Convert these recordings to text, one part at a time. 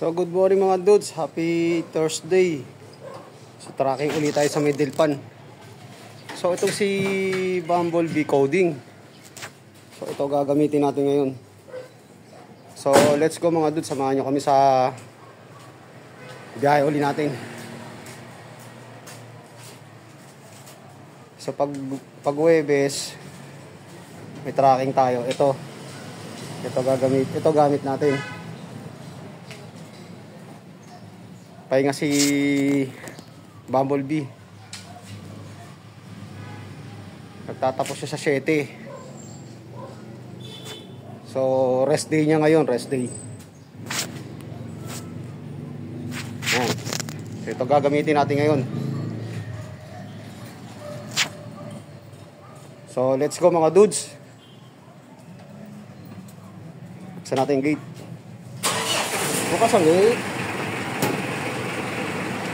So good morning mga dudes, happy Thursday. So tracking ulit tayo sa Middlepan. So itong si Bumblebee Coding. So ito gagamitin natin ngayon. So let's go mga dudes, samahan nyo kami sa biyahe uli natin. So pag Huwebes may tracking tayo. Ito gamit natin. Pahinga si Bumblebee. Nagtatapos siya sa 7. So rest day niya ngayon, rest day. Ayan. So ito gagamitin natin ngayon. So let's go mga dudes. Buksan natin yung gate. Bukas ang gate.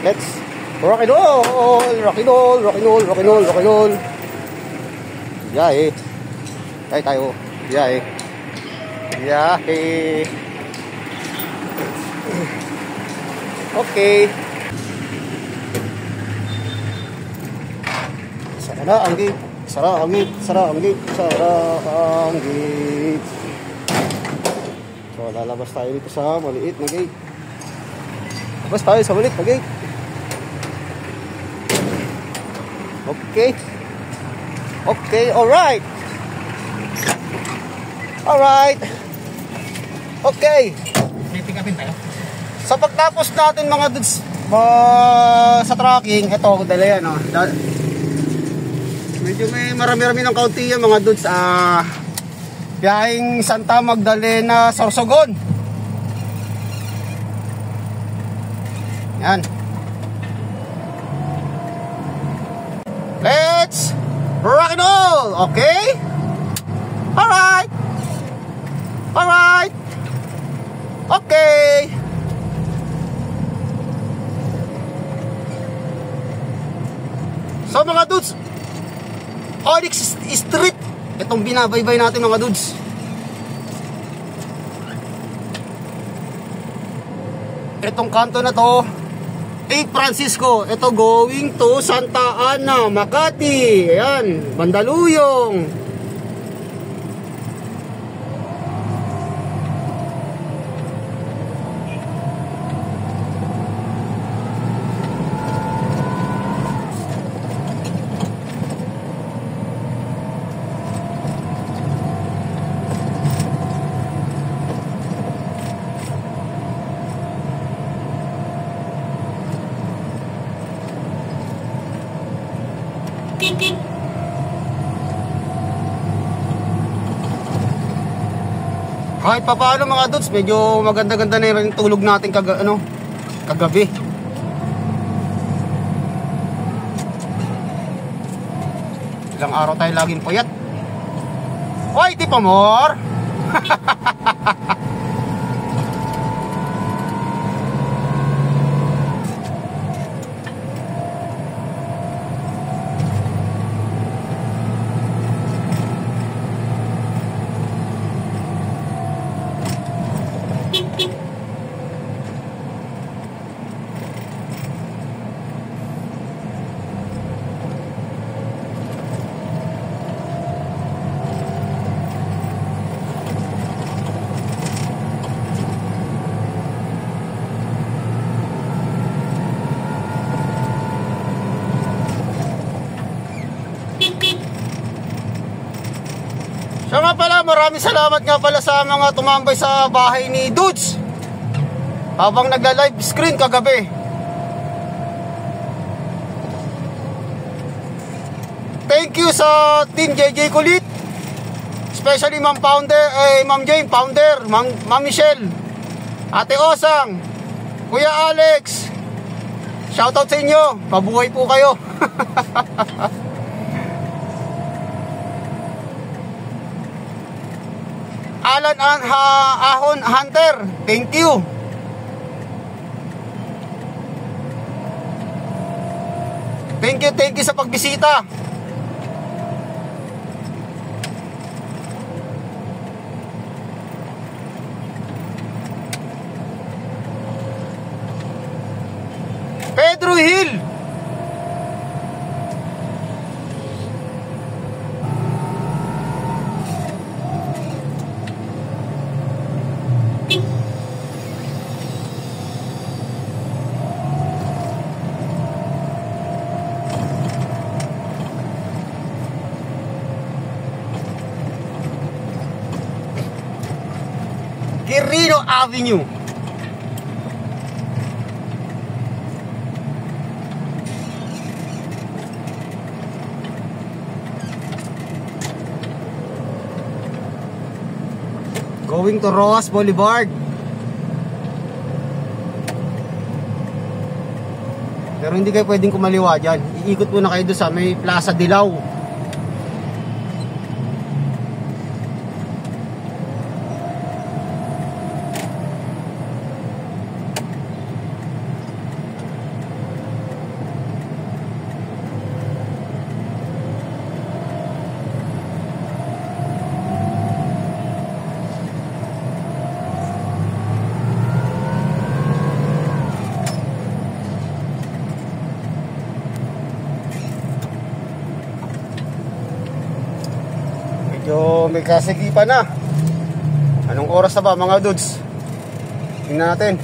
Let's rock and roll, rock and roll, rock and roll, rock and roll, rock and roll. Biyahe. Tayo. Biyahe. Okay. Sara ang gate. So lalabas tayo dito sa maliit na gate. Labas tayo sa maliit na gate. Okay, alright. Okay. May pick upin tayo. Sa pagtapos natin mga dudes sa tracking, ito, dala yan, oh. Medyo may marami-rami ng kaunti yan mga dudes. Biyaheng Santa Magdalena, Sorsogon. Yan. Let's rock and roll, okay? Alright. Okay. So mga dudes, Onyx Street, itong binabaybay natin mga dudes. Itong kanto na to, Francisco, ito going to Santa Ana, Makati. Ayan, Mandaluyong. Kahit pa paano mga dudes, medyo maganda-ganda na yung tulog natin kagabi. Ilang araw tayo laging puyat. Hoy, di pa more. So nga pala, maraming salamat nga pala sa mga tumambay sa bahay ni Dudes habang nagla-live screen kagabi. Thank you sa Team JJ Kulit, especially Ma'am Jane Founder, Ma'am Michelle, Ate Osang, Kuya Alex. Shoutout sa inyo, mabuhay po kayo. Alan Ahon Hunter, thank you. Thank you sa pagbisita. Pedro Hill. Quirino Avenue. Going to Rojas Boulevard. Pero hindi kayo pwedeng kumaliwa dyan. Iikot muna kayo doon sa may Plaza Dilaw. Medyo may kasigipan na. Anong oras na ba mga dudes? Tingnan natin.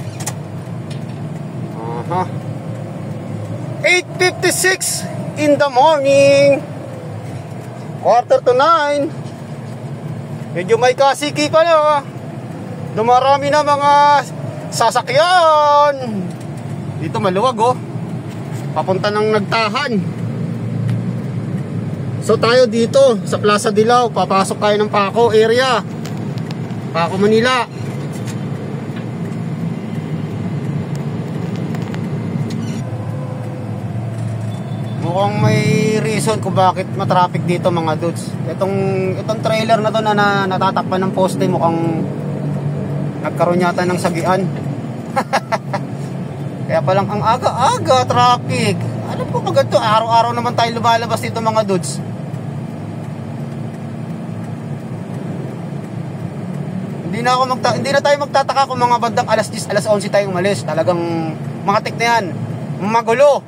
8:56 in the morning. 8:45. Medyo may kasigipan na. Dumarami na mga sasakyan. Dito maluwag oh. Papunta ng Nagtahan. So tayo dito sa Plaza Dilaw, papasok tayo ng Paco area, Paco, Manila. Mukhang may reason kung bakit matraffic dito mga dudes. Itong trailer na to na natatakpan ng poste, mukhang nagkaroon yata ng sagian. Kaya palang ang aga-aga traffic. Ano po ba ganito? Araw-araw naman tayo lumalabas dito mga dudes. Hindi na tayo magtataka kung mga bandang alas 10, alas 11 tayo umalis. Talagang mga tik na yan. Magulo.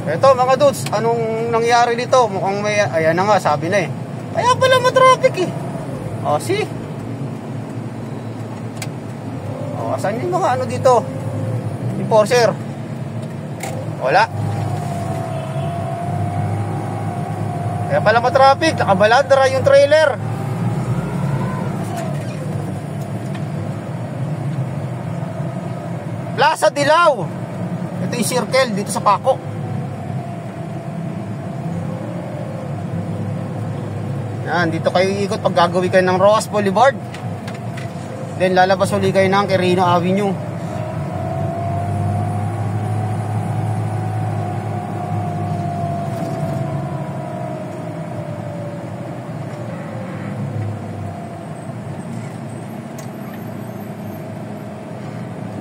Eto mga dudes, anong nangyari dito? Mukhang may, ayan na nga, sabi na eh. Kaya pala matraffic eh. O, see? O, asan yung mga ano dito? Enforcer. Wala. Kaya pala matraffic, nakabaladra yung trailer. Plaza Dilaw. Ito yung circle dito sa Paco. Yan, dito kayo ikot pag gagawin kayo ng Rojas Boulevard. Then lalabas ulit kayo ng Quirino Avenue.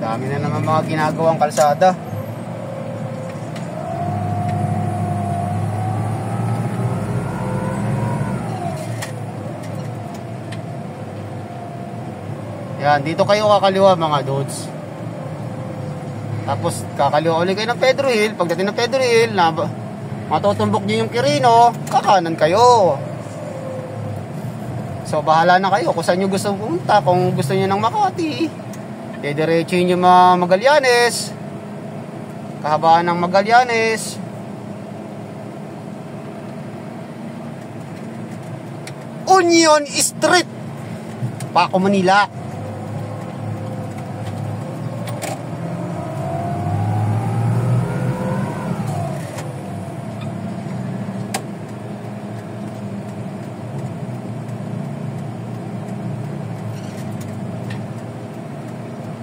Dami na naman mga ginagawang kalsada. Yan, dito kayo kakaliwa mga dudes. Tapos kakaliwa ulit kayo ng Pedro Hill. Pagdating ng Pedro Hill, matutumbok nyo yung Quirino, kakanan kayo. So bahala na kayo kung saan nyo gusto pumunta. Kung gusto nyo ng Makati, diretso nyo Magallanes, kahabaan ng Magallanes. Union Street, Paco, Manila.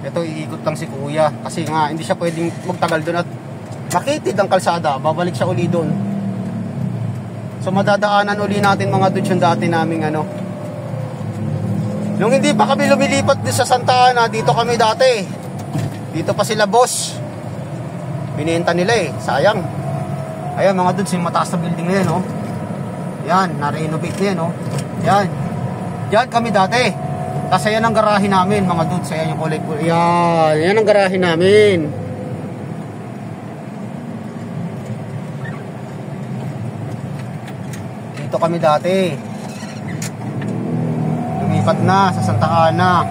Ito iikot lang si kuya kasi nga hindi siya pwedeng magtagal doon at makitid ang kalsada, babalik siya uli doon. So madadaanan uli natin mga dudes yung dati naming ano. Nung hindi pa kami lumilipat din sa Santa Ana, dito kami dati. Dito pa sila boss. Binenta nila eh, sayang. Ayan mga dudes, yung mataas na building na yan oh. Yan, na-renovate na yan oh. Yan. Yan kami dati. Kasi yan ang garahe namin mga dudes. Ayan yung kulay po. Yan ang garahe namin. Dito kami dati. Lumipat na sa Santa Ana.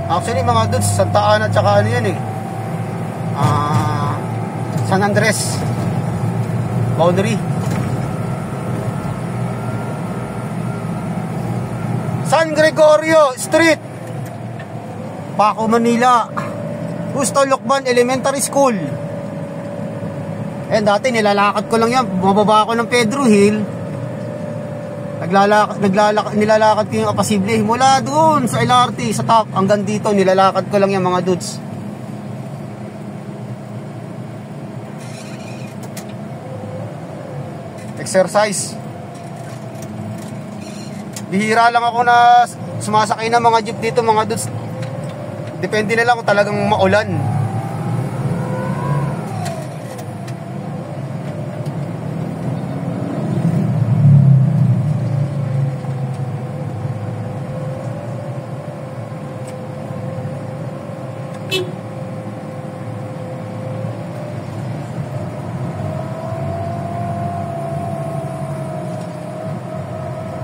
Actually mga dudes, Santa Ana tsaka ano yan San Andres boundary. San Gregorio Street, Paco, Manila. Gusto Lokban Elementary School. Dati nilalakad ko lang yan. Bumababa ako ng Pedro Hill. Nilalakad ko yung Apasible mula doon sa LRT sa top hanggang dito. Nilalakad ko lang yan mga dudes. Exercise. Bihira lang ako na sumasakay ng mga jeep dito mga dudes. Depende na lang kung talagang maulan.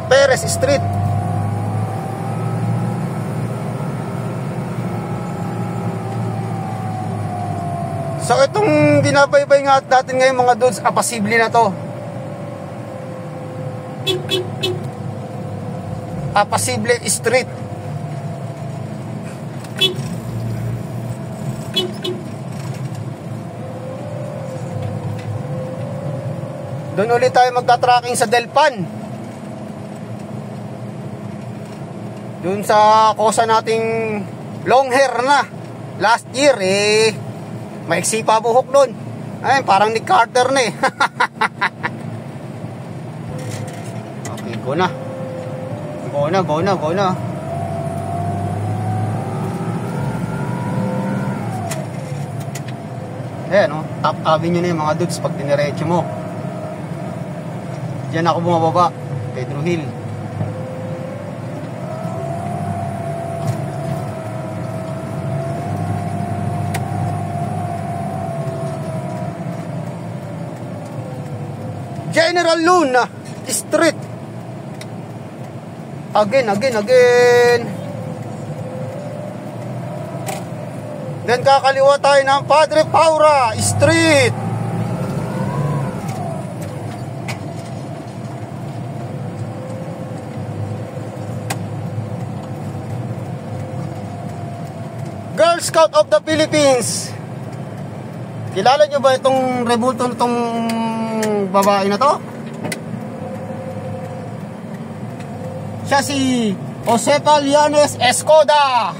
Perez Street. So itong binabaybay nga natin ngayon mga dudes, Apasible na to. Apasible Street. Doon ulit tayo magta-tracking sa Delpan. Doon sa kosa nating long hair na last year maiksi pa buhok doon. Ay, parang Nick Carter na Okay, go na. Go na. Ayan Top Avenue na yung mga dudes pag diniretso mo. Diyan ako bumababa, Pedro Hill. General Luna Street. Again. Then kakaliwa tayo ng Padre Paura Street. Girl Scout of the Philippines. Kilala nyo ba itong rebulto nitong babae na to? Siya si Josepa Lianes Escoda.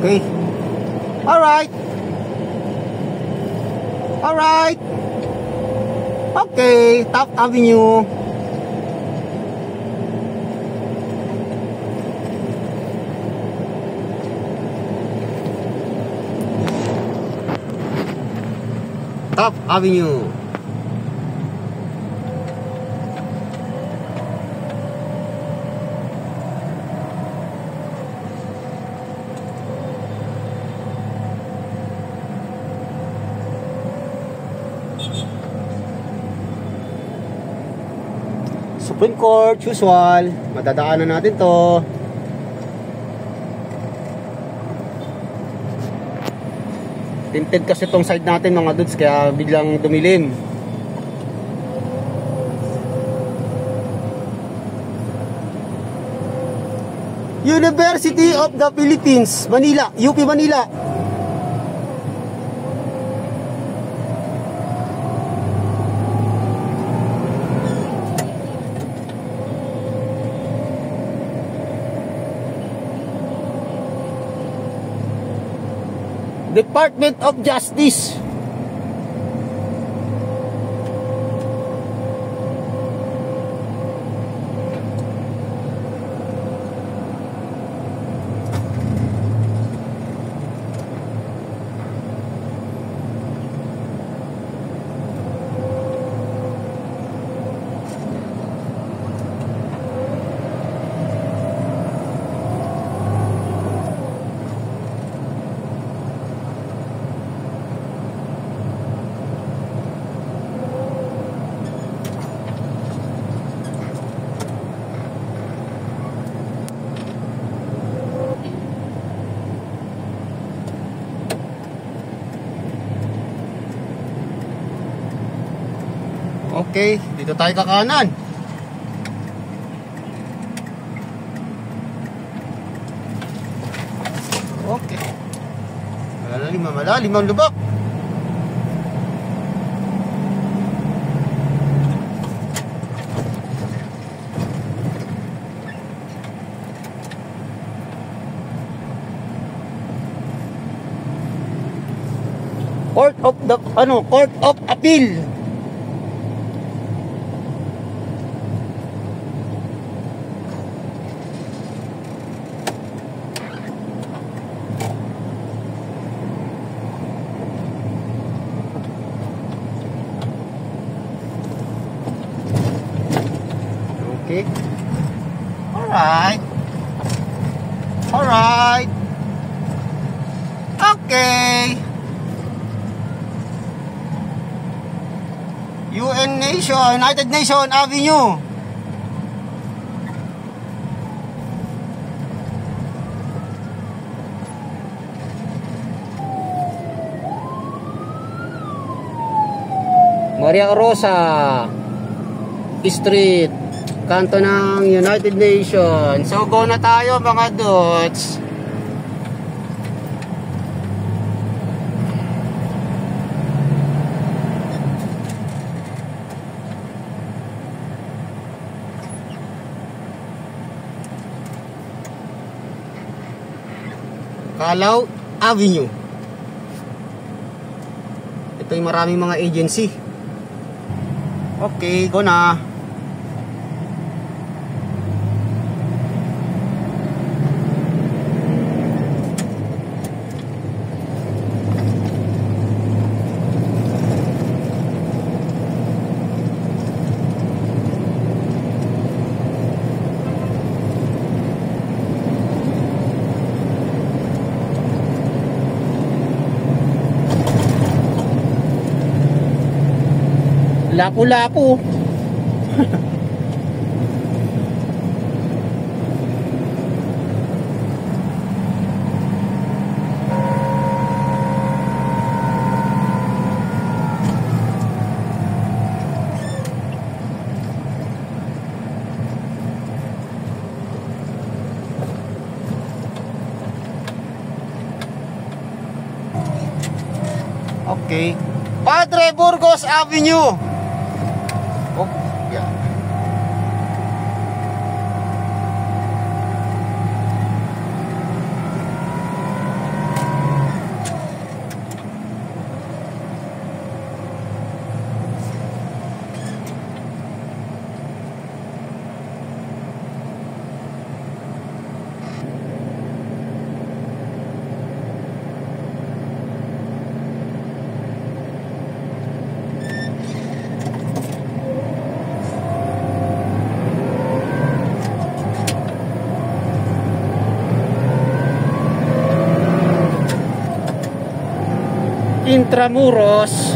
Okay. Alright. Okay, Top Avenue. Top Avenue. Supreme Court, usual. Madadaanan natin to. Tinted kasi tong side natin mga dudes, kaya biglang dumilim. University of the Philippines, Manila, UP Manila. Department of Justice. Okay, dito tayo kakanan. Okay. Malalim ang lubak. Court of Appeal. Okay. Alright. Okay. United Nation Avenue. Maria Rosa Street, kanto ng United Nation. So go na tayo mga dudes. Calao Avenue. Ito yung maraming mga agency. Okay, go na. Lapu-lapu. Okay. Padre Burgos Avenue. Oh, yeah. Intramuros.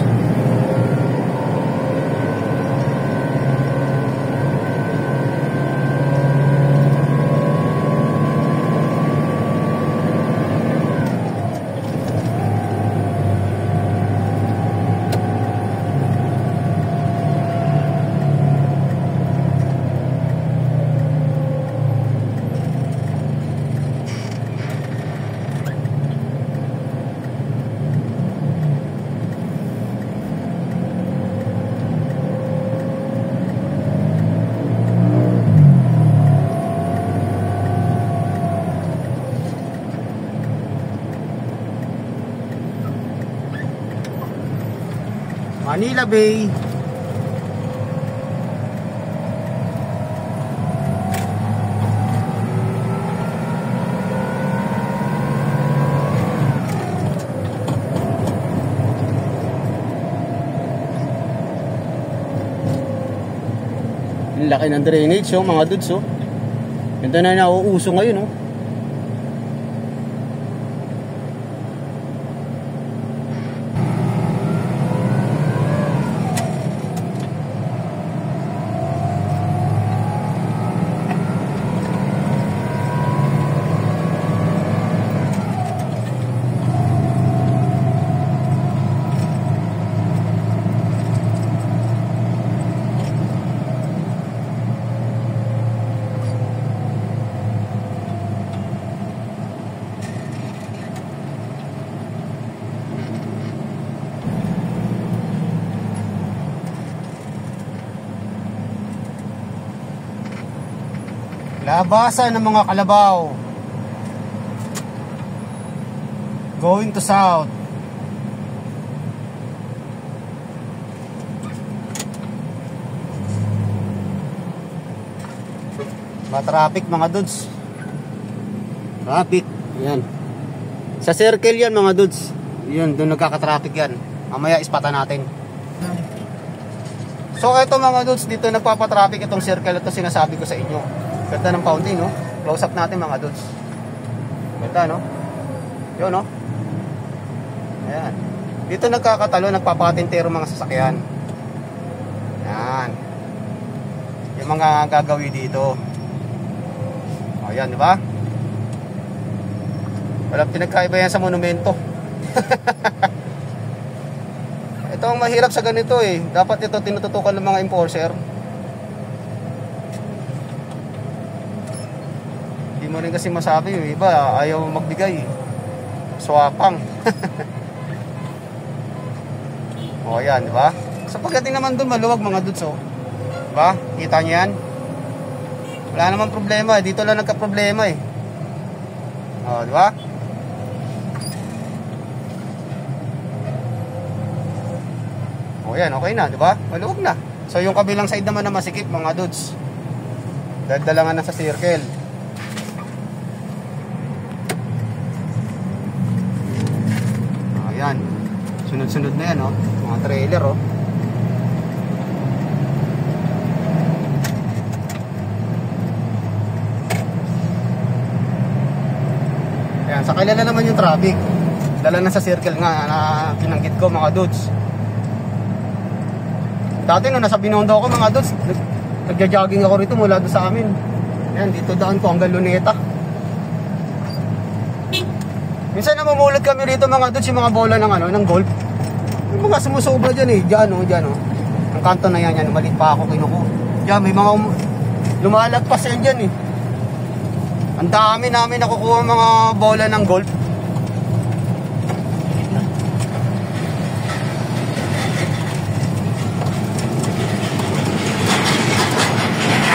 Manila Bay. Ang laki ng drainage, oh, mga dudes, oh. Ito na nauuso ngayon, oh. Labasan ng mga kalabaw. Going to south. Traffic mga dudes. Traffic. Yan. Sa circle yan mga dudes. Yan, doon nagkaka-traffic yan. Mamaya ispatan natin. So ito mga dudes, dito nagpapa-traffic itong circle. Ito sinasabi ko sa inyo. Ganda ng fountain, no? Close up natin mga dudes. Ganda, no? Yun, no? Ayan. Dito nagkakatalo, nagpapakatintero mga sasakyan. Yan. Yung mga gagawin dito. O, yan, di ba? Walang pinagkaiba yan sa monumento. Ito ang mahirap sa ganito eh. Dapat ito tinututukan ng mga enforcer. Hindi mo rin kasi masabi. Yung iba, ayaw magbigay. Swapang. O, yan, di ba? Sa pagdating naman doon, maluwag mga dudes, oh. Di ba? Kita niyo yan? Wala naman problema. Dito lang nagka-problema eh. O, di ba? O, yan. Okay na, di ba? Maluwag na. So, yung kabilang side naman na masikip, mga dudes. Dagdalangan na sa circle. O, yan. Sunod-sunod na yan, oh. Mga trailer, oh. Ayan, sa kilala naman yung traffic. Dala na sa circle nga na pinanggit ko mga dudes. Dati nung nasa Binondo ako mga dudes, nagja-jogging ako rito mula doon sa amin. Ayan, dito daan ko hanggang Luneta. Minsan namumulot kami rito mga dudes, yung mga bola ng, ng golf. Yung mga sumusobra dyan eh, dyan oh. Ang kanto na yan, maliit pa ako kinuko. Diyan, may mga lumalagpas yan dyan eh. Ang dami namin nakukuha mga bola ng golf.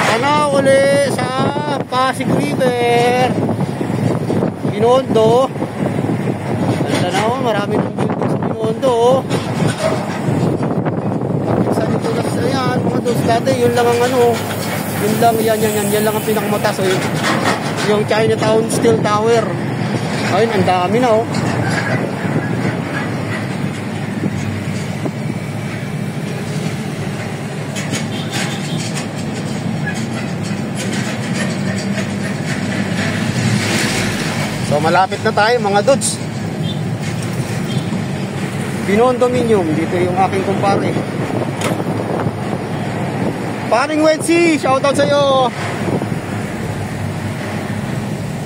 Sana uli sa Pasig River. Binondo. Ganda na oh, marami ng buildings sa Binondo oh. Sa dito na yan, mga dos dati, yun lang ang yun lang, yan lang ang pinakamataas oh. Yung Chinatown Steel Tower. Ayun, ang dami na oh. So malapit na tayo mga dudes. Binondominium, dito yung aking kumpare. Paring Wensi, shoutout sa iyo.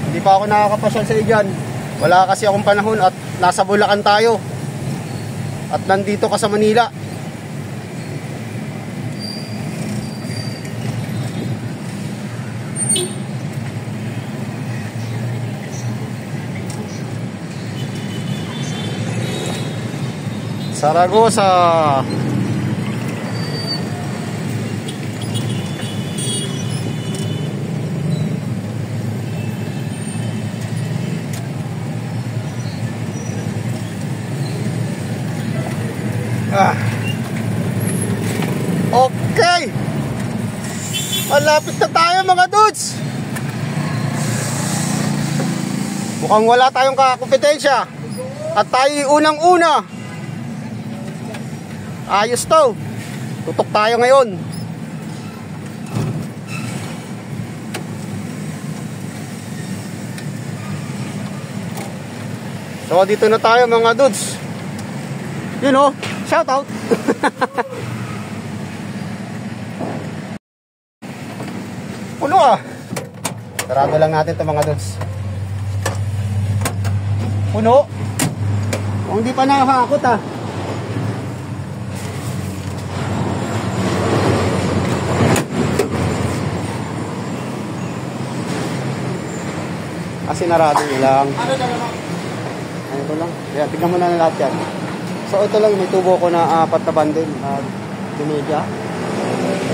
Hindi pa ako nakakapasyal sa iyo dyan. Wala kasi akong panahon at nasa Bulacan tayo. At nandito ka sa Manila. Saragosa. Okay. Malapit na tayo mga dudes. Mukhang wala tayong kakompetensya. At tayo unang-una. Ayos to. Tutok tayo ngayon. So dito na tayo mga dudes. You know, shout out. Puno ah. Sarado lang natin ito mga dudes. Puno. Kung hindi pa nakakakot ah. Sinarado nyo lang. Ano ito lang? Kaya tignan mo na lahat yan. So ito lang, may tubo ko na 4 na bundle. Dumedya.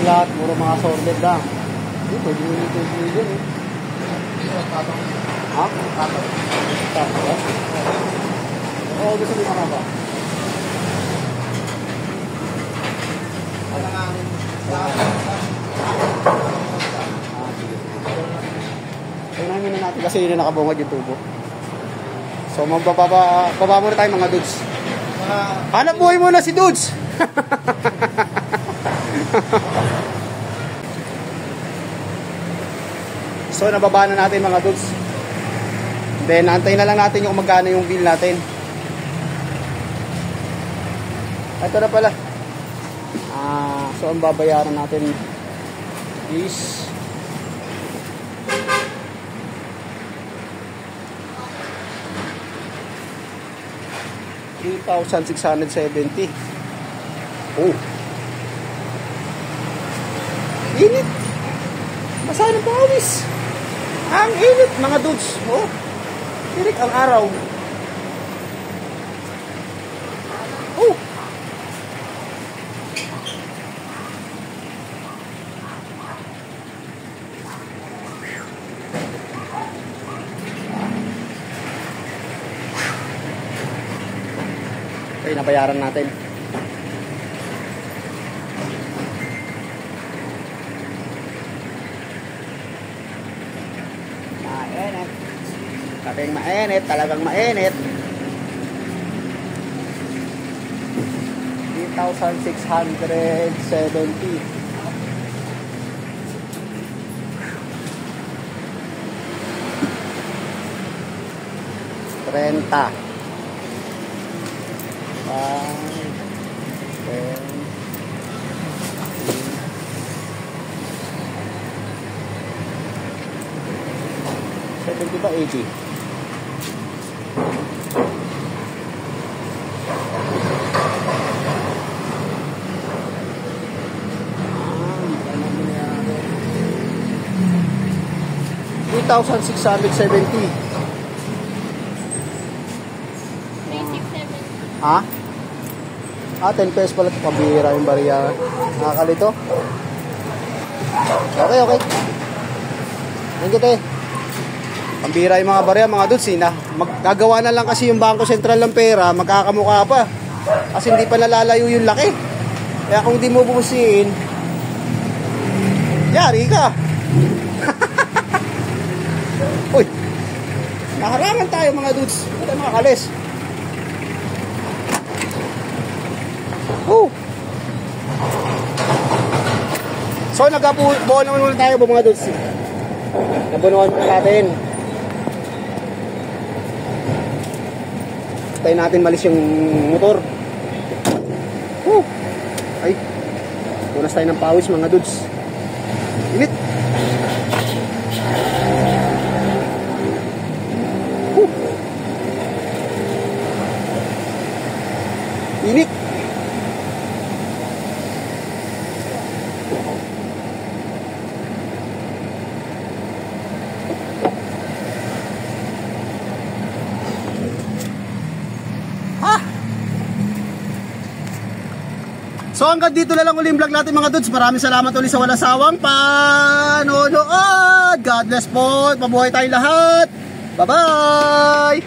Lahat, puro mga sorted lang. Pwede nyo nito yun eh. Ha? Oo, gusto mo ka ba? Tingnan muna natin kasi yun na nakabungad yung tubo. So baba muna tayo mga dudes. Hanap buhay muna si dudes. So nababa na natin mga dudes. Then antayin na lang natin yung magkano yung bill natin. Ito na pala. So ang babayaran natin is $3,670. Oh. Init. Basa ng pawis. Ang init mga dudes. Oh. Tirik ang araw. Oh. Okay, nabayaran natin. Mainit. Kaping mainit, talagang mainit. 3,670. Renta. 70 ba 80? $3,670. Ha? 10 pesos pala. Pabira yung bariya. Nakakalito. Okay, okay. Thank you, te. Pambira yung mga bariya, mga dudes. Magkagawa na lang kasi yung Bangko Sentral ng pera, magkakamukha pa. Kasi hindi pa nalalayo yung laki. Kaya kung di mo bubusin, yari ka. Uy, nakarangan tayo mga dudes. Ito mga kalis. Oh. So nagbuo naman muna tayo mga dudes. Nabunuan muna natin. Tayo natin malis yung motor. Ay, punas tayo ng pawis mga dudes. Init. Init. So hanggang dito na lang uli yung vlog natin mga dudes. Maraming salamat ulit sa walang sawang panonood. God bless po. Mabuhay tayong lahat. Bye bye.